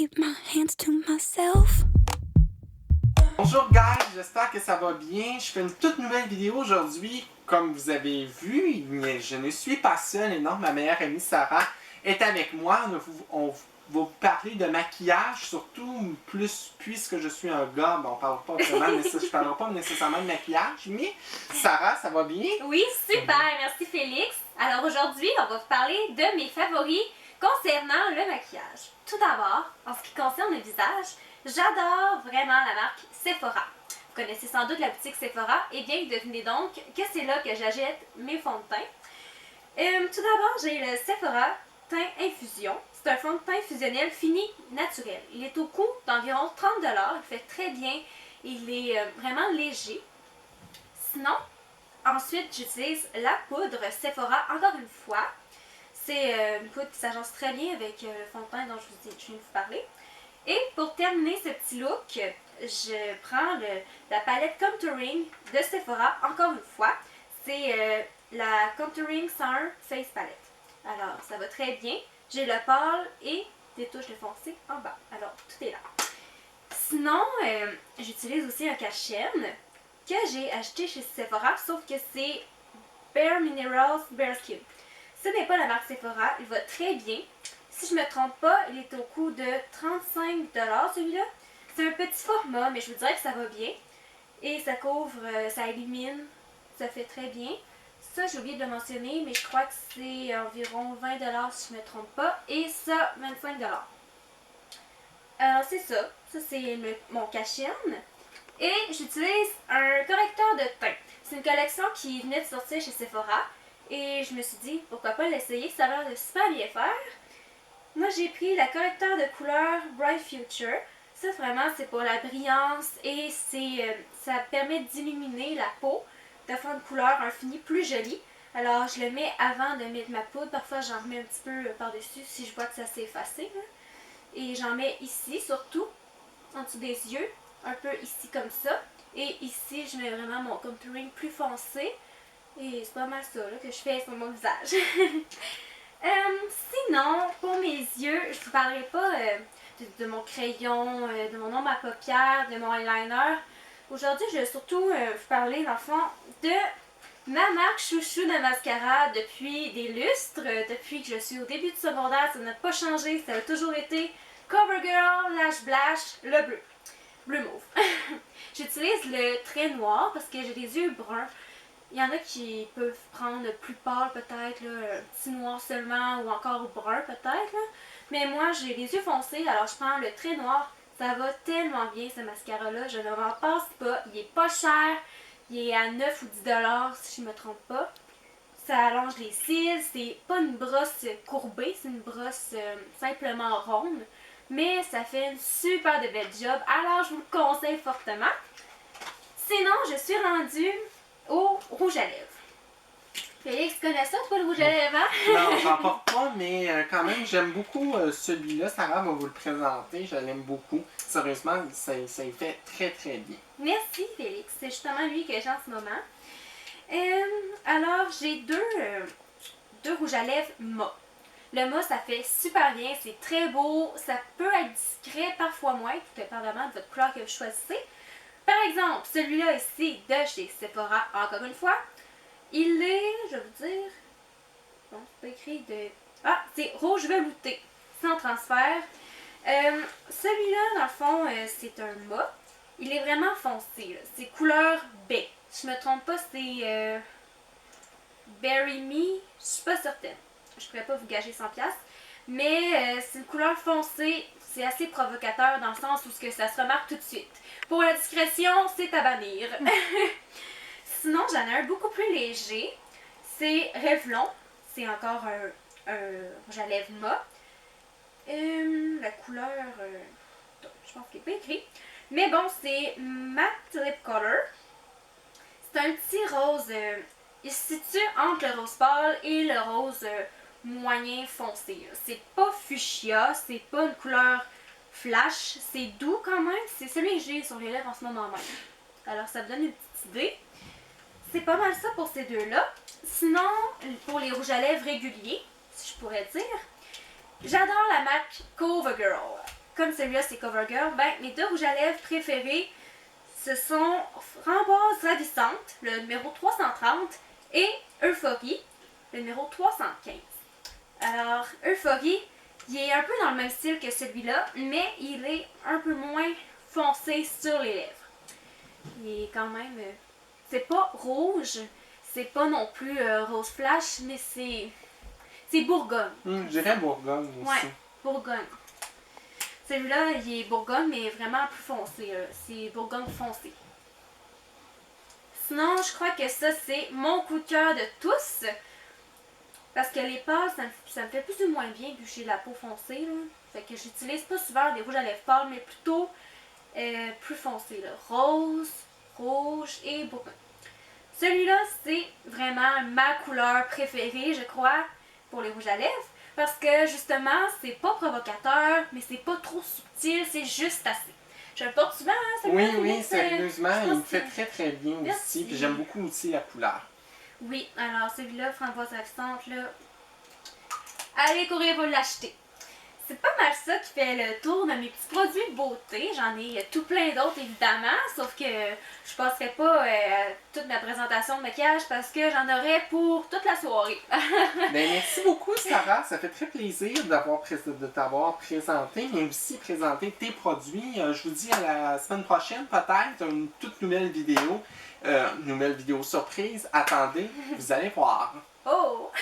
keep my hands to myself. Bonjour guys, j'espère que ça va bien. Je fais une toute nouvelle vidéo aujourd'hui. Comme vous avez vu, je ne suis pas seule et non, ma meilleure amie Sarah est avec moi. On va vous parler de maquillage, surtout plus puisque je suis un gars. Bon, on parle pas vraiment, je parlerai pas nécessairement de maquillage, mais Sarah, ça va bien? Oui, super, merci Félix. Alors aujourd'hui, on va vous parler de mes favoris concernant le maquillage. Tout d'abord, en ce qui concerne le visage, j'adore vraiment la marque Sephora. Vous connaissez sans doute la boutique Sephora, et bien devinez donc que c'est là que j'achète mes fonds de teint. Tout d'abord, j'ai le Sephora Teint Infusion. C'est un fond de teint fusionnel fini naturel. Il est au coût d'environ 30 $. Il fait très bien. Il est vraiment léger. Sinon, ensuite, j'utilise la poudre Sephora, encore une fois. C'est une poudre qui s'agence très bien avec le fond de teint dont je viens de vous parler. Et pour terminer ce petit look, je prends la palette Contouring de Sephora, encore une fois. C'est la Contouring Summer Face Palette. Alors, ça va très bien. J'ai le pâle et des touches de foncé en bas. Alors, tout est là. Sinon, j'utilise aussi un cache-chaîne que j'ai acheté chez Sephora, sauf que c'est Bare Minerals Bare Skin. Ce n'est pas la marque Sephora, il va très bien. Si je ne me trompe pas, il est au coût de 35 $ celui-là. C'est un petit format, mais je vous dirais que ça va bien. Et ça couvre, ça élimine, ça fait très bien. Ça, j'ai oublié de le mentionner, mais je crois que c'est environ 20 $ si je ne me trompe pas. Et ça, 25 $. Alors c'est ça, c'est mon cache-chaîne. Et j'utilise un correcteur de teint. C'est une collection qui venait de sortir chez Sephora. Et je me suis dit, pourquoi pas l'essayer, ça a l'air de super bien faire. Moi, j'ai pris la correcteur de couleur Bright Future. Ça, vraiment, c'est pour la brillance et ça permet d'illuminer la peau de fond de couleur, un fini plus joli. Alors, je le mets avant de mettre ma poudre. Parfois, j'en remets un petit peu par-dessus si je vois que ça s'est effacé. Et j'en mets ici, surtout, en dessous des yeux. Un peu ici comme ça. Et ici, je mets vraiment mon contouring plus foncé. Et c'est pas mal ça là, que je fais sur mon visage. Sinon, pour mes yeux, je ne vous parlerai pas de mon crayon, de mon ombre à paupières, de mon eyeliner. Aujourd'hui, je vais surtout vous parler, dans le fond, de ma marque chouchou de mascara depuis des lustres. Depuis que je suis au début du secondaire, ça n'a pas changé. Ça a toujours été CoverGirl Lash Blash, le bleu. Bleu mauve. J'utilise le trait noir parce que j'ai des yeux bruns. Il y en a qui peuvent prendre plus pâle peut-être, un petit noir seulement ou encore brun peut-être. Mais moi j'ai les yeux foncés, alors je prends le trait noir. Ça va tellement bien ce mascara-là, je ne m'en passe pas. Il est pas cher, il est à 9 ou 10 $ si je ne me trompe pas. Ça allonge les cils, c'est pas une brosse courbée, c'est une brosse simplement ronde. Mais ça fait une super de belle job, alors je vous le conseille fortement. Sinon, je suis rendue au rouge à lèvres. Félix, tu connais ça, toi, le rouge à lèvres, hein? Non, j'en porte pas, mais quand même, j'aime beaucoup celui-là. Sarah va vous le présenter, je l'aime beaucoup. Sérieusement, ça y fait très très bien. Merci, Félix. C'est justement lui que j'ai en ce moment. Alors, j'ai deux rouges à lèvres mat. Le mat, ça fait super bien, c'est très beau. Ça peut être discret, parfois moins, tout dépendamment de votre couleur que vous choisissez. Par exemple, celui-là ici de chez Sephora, encore une fois, il est, je vais vous dire, bon, c'est pas écrit de... Ah, c'est rouge velouté, sans transfert. Celui-là, dans le fond, c'est un mat. Il est vraiment foncé, c'est couleur baie. Si je me trompe pas, c'est Berry Me, je suis pas certaine. Je pourrais pas vous gager 100$. Mais c'est une couleur foncée, c'est assez provocateur dans le sens où ça se remarque tout de suite. Pour la discrétion, c'est à bannir. Sinon, j'en ai un beaucoup plus léger. C'est Revlon. C'est encore un rouge à lèvres mat. La couleur, je pense qu'il n'est pas écrit. Mais bon, c'est Matte Lip Color. C'est un petit rose. Il se situe entre le rose pâle et le rose moyen foncé. C'est pas fuchsia, c'est pas une couleur flash, c'est doux quand même. C'est celui que j'ai sur les lèvres en ce moment même. Alors ça vous donne une petite idée. C'est pas mal ça pour ces deux-là. Sinon, pour les rouges à lèvres réguliers, si je pourrais dire, j'adore la marque CoverGirl. comme celui-là c'est CoverGirl, ben mes 2 rouges à lèvres préférés, ce sont Framboise ravissante, le numéro 330, et Euphorie, le numéro 315. Alors, Euphorie, il est un peu dans le même style que celui-là, mais il est un peu moins foncé sur les lèvres. Il est quand même... c'est pas rouge, c'est pas non plus rose flash, mais c'est Bourgogne. Je dirais Bourgogne aussi. Ouais, Bourgogne. Celui-là, il est Bourgogne, mais vraiment plus foncé. C'est Bourgogne foncé. Sinon, je crois que ça, c'est mon coup de cœur de tous. Parce que les pâles, ça me fait plus ou moins bien vu que j'ai la peau foncée. Là. Fait que j'utilise pas souvent des rouges à lèvres pâles, mais plutôt plus foncé. Là. Rose, rouge et Bourgogne. Celui-là, c'est vraiment ma couleur préférée, je crois, pour les rouges à lèvres. Parce que justement, c'est pas provocateur, mais c'est pas trop subtil, c'est juste assez. Je le porte souvent, hein, celui-là. Oui, sérieusement, je il pense me fait que- très très bien Merci. aussi. Puis j'aime beaucoup aussi la couleur. Oui, alors celui-là, framboise ravissante, là. Allez courir pour l'acheter. C'est pas mal ça qui fait le tour de mes petits produits de beauté. J'en ai tout plein d'autres évidemment, sauf que je passerai pas toute ma présentation de maquillage parce que j'en aurais pour toute la soirée. Ben, merci beaucoup, Sarah. Ça fait très plaisir de t'avoir présenté, mais aussi présenté tes produits. Je vous dis à la semaine prochaine, peut-être, une toute nouvelle vidéo. Nouvelle vidéo surprise. Attendez, vous allez voir. Oh!